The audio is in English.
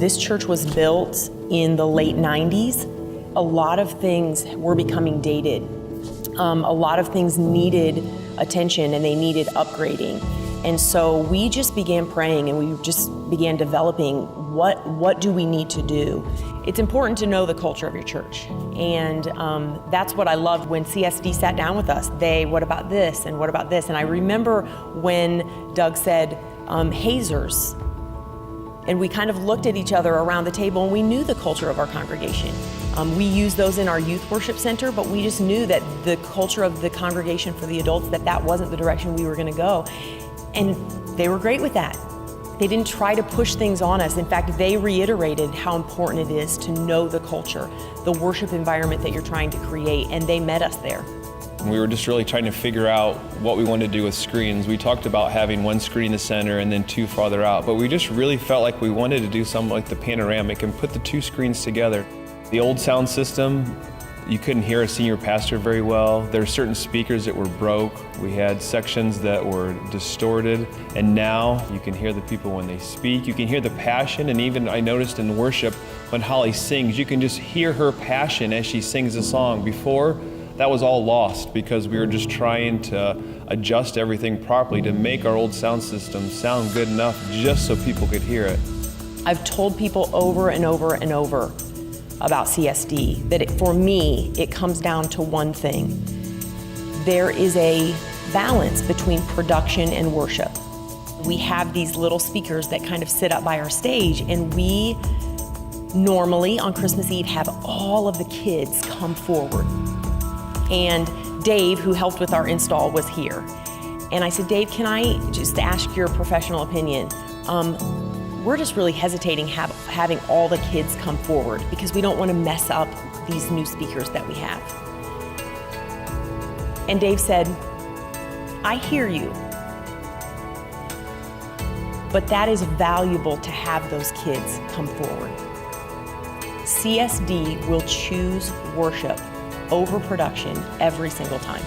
this church was built in the late 90s. A lot of things were becoming dated. A lot of things needed attention and they needed upgrading. And so we just began praying and we just began developing what do we need to do. It's important to know the culture of your church. And that's what I loved when CSD sat down with us. What about this and what about this? And I remember when Doug said, hazers. And we kind of looked at each other around the table and we knew the culture of our congregation. We use those in our youth worship center, but we just knew that the culture of the congregation for the adults, that wasn't the direction we were gonna go. And they were great with that. They didn't try to push things on us. In fact, they reiterated how important it is to know the culture, the worship environment that you're trying to create, and they met us there. We were just really trying to figure out what we wanted to do with screens. We talked about having one screen in the center and then two farther out, but we just really felt like we wanted to do something like the panoramic and put the two screens together. The old sound system, you couldn't hear a senior pastor very well. There were certain speakers that were broke. We had sections that were distorted, and now you can hear the people when they speak. You can hear the passion, and even I noticed in worship when Holly sings, you can just hear her passion as she sings a song. Before, that was all lost because we were just trying to adjust everything properly to make our old sound system sound good enough just so people could hear it. I've told people over and over and over about CSD, that for me, it comes down to one thing. There is a balance between production and worship. We have these little speakers that kind of sit up by our stage, and we normally on Christmas Eve have all of the kids come forward. And Dave, who helped with our install, was here. And I said, Dave, can I just ask your professional opinion? We're just really hesitating having all the kids come forward because we don't want to mess up these new speakers that we have. And Dave said, I hear you, but that is valuable to have those kids come forward. CSD will choose worship over production every single time.